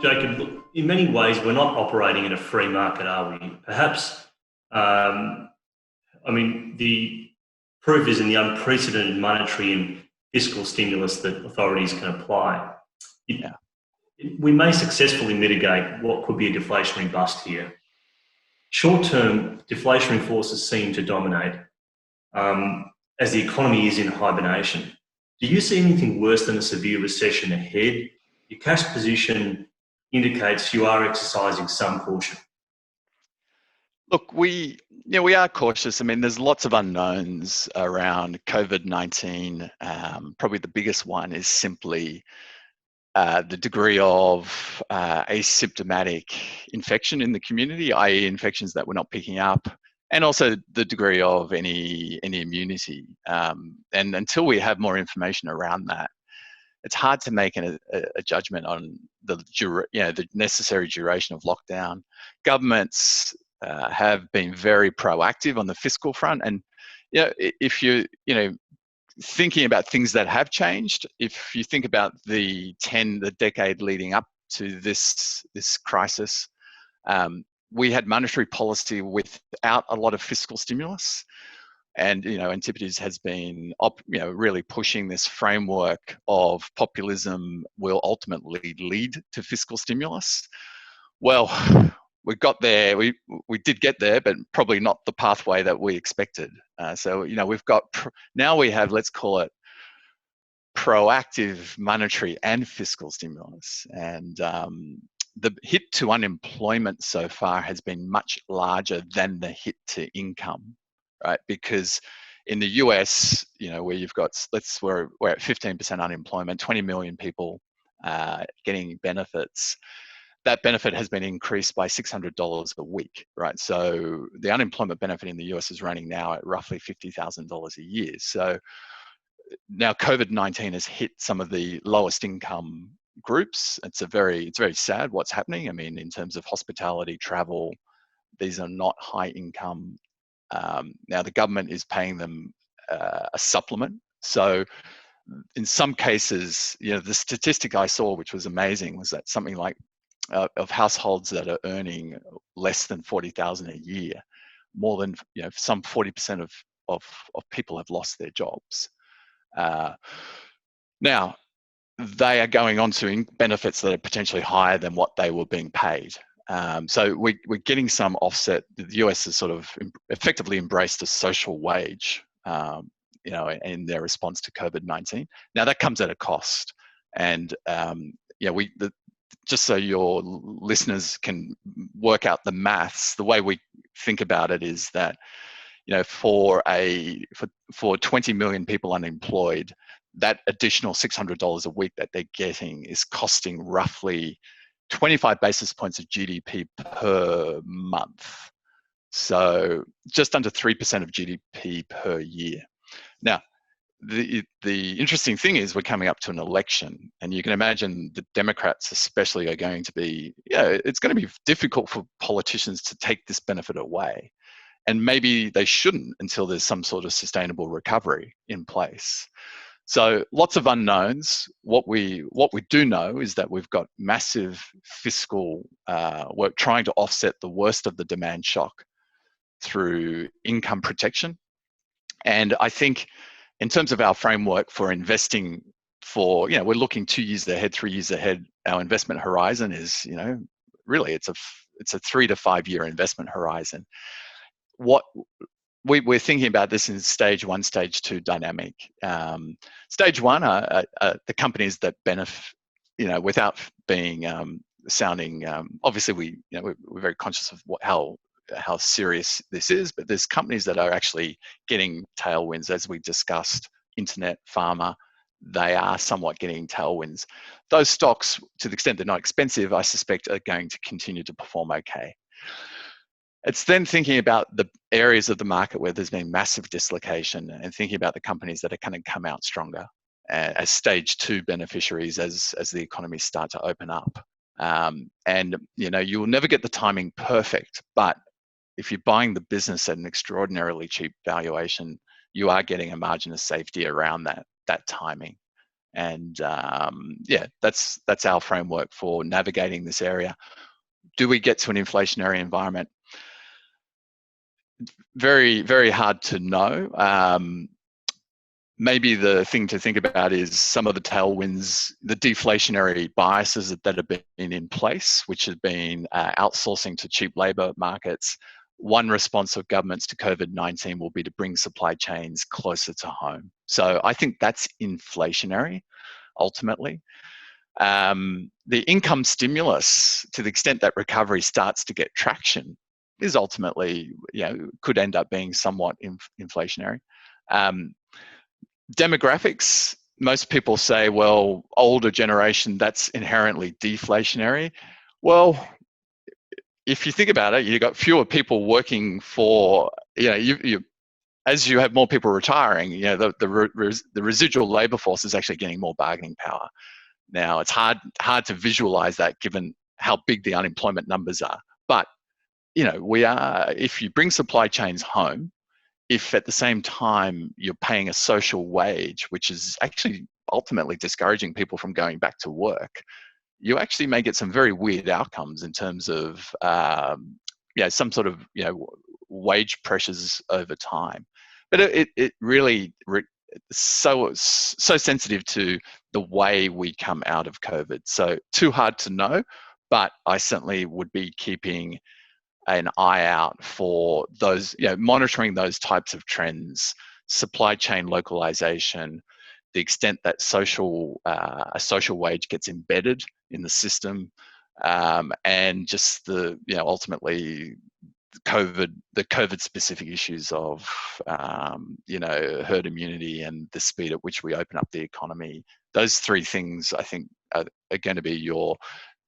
Jacob, look, in many ways, we're not operating in a free market, are we? Perhaps, the proof is in the unprecedented monetary and fiscal stimulus that authorities can apply. Yeah. We may successfully mitigate what could be a deflationary bust here. Short-term deflationary forces seem to dominate as the economy is in hibernation. Do you see anything worse than a severe recession ahead? Your cash position indicates you are exercising some caution. Look, we are cautious. I mean, there's lots of unknowns around COVID-19. Probably the biggest one is simply the degree of asymptomatic infection in the community, i.e. infections that we're not picking up, and also the degree of any immunity. And until we have more information around that, it's hard to make a judgment on the necessary duration of lockdown. Governments have been very proactive on the fiscal front, and if you thinking about things that have changed, if you think about the decade leading up to this crisis, we had monetary policy without a lot of fiscal stimulus. And Antipodes has been really pushing this framework of populism will ultimately lead to fiscal stimulus. Well, we got there. We did get there, but probably not the pathway that we expected. So we've got now we have, let's call it, proactive monetary and fiscal stimulus, and the hit to unemployment so far has been much larger than the hit to income. Right, because in the US, where you've got, we're at 15% unemployment, 20 million people getting benefits. That benefit has been increased by $600 a week, right? So the unemployment benefit in the US is running now at roughly $50,000 a year. So now COVID-19 has hit some of the lowest income groups. It's very sad what's happening. I mean, in terms of hospitality, travel, these are not high income. Now the government is paying them a supplement. So in some cases, the statistic I saw, which was amazing, was that something like of households that are earning less than $40,000 a year, more than some 40% of people have lost their jobs. Now they are going on to benefits that are potentially higher than what they were being paid. So we're getting some offset. The US has sort of effectively embraced a social wage, in their response to COVID-19. Now that comes at a cost, and just so your listeners can work out the maths, the way we think about it is that, for 20 million people unemployed, that additional $600 a week that they're getting is costing roughly 25 basis points of GDP per month. So just under 3% of GDP per year. Now, the interesting thing is we're coming up to an election, and you can imagine the Democrats especially are going to be, it's going to be difficult for politicians to take this benefit away. And maybe they shouldn't until there's some sort of sustainable recovery in place. So lots of unknowns. What we do know is that we've got massive fiscal work trying to offset the worst of the demand shock through income protection. And I think in terms of our framework for investing we're looking 2 years ahead, 3 years ahead. Our investment horizon is, really it's a 3 to 5 year investment horizon. What we're thinking about this in stage 1, stage 2 dynamic. Stage 1 are the companies that benefit, without being sounding. Obviously, we're very conscious of how serious this is, but there's companies that are actually getting tailwinds, as we discussed. Internet, pharma, they are somewhat getting tailwinds. Those stocks, to the extent they're not expensive, I suspect are going to continue to perform okay. It's then thinking about the areas of the market where there's been massive dislocation and thinking about the companies that are going to come out stronger as stage 2 beneficiaries as the economies start to open up. And you will never get the timing perfect, but if you're buying the business at an extraordinarily cheap valuation, you are getting a margin of safety around that timing. And yeah, that's our framework for navigating this area. Do we get to an inflationary environment? Very, very hard to know. Maybe the thing to think about is some of the tailwinds, the deflationary biases that have been in place, which have been outsourcing to cheap labour markets. One response of governments to COVID-19 will be to bring supply chains closer to home. So I think that's inflationary, ultimately. The income stimulus, to the extent that recovery starts to get traction, is ultimately, could end up being somewhat inflationary. Demographics, most people say, well, older generation, that's inherently deflationary. Well, if you think about it, you've got fewer people working for, as you have more people retiring, the residual labor force is actually getting more bargaining power. Now, it's hard to visualize that given how big the unemployment numbers are. But, if you bring supply chains home, if at the same time you're paying a social wage, which is actually ultimately discouraging people from going back to work, you actually may get some very weird outcomes in terms of some sort of wage pressures over time. But it really so sensitive to the way we come out of COVID. So too hard to know, but I certainly would be keeping an eye out for those, monitoring those types of trends, supply chain localization, the extent that a social wage gets embedded in the system, and just the, ultimately the COVID specific issues of, herd immunity and the speed at which we open up the economy. Those three things, I think, are going to be your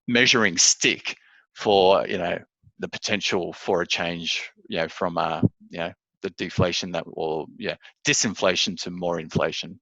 measuring stick for, the potential for a change, from the deflation that will, disinflation to more inflation.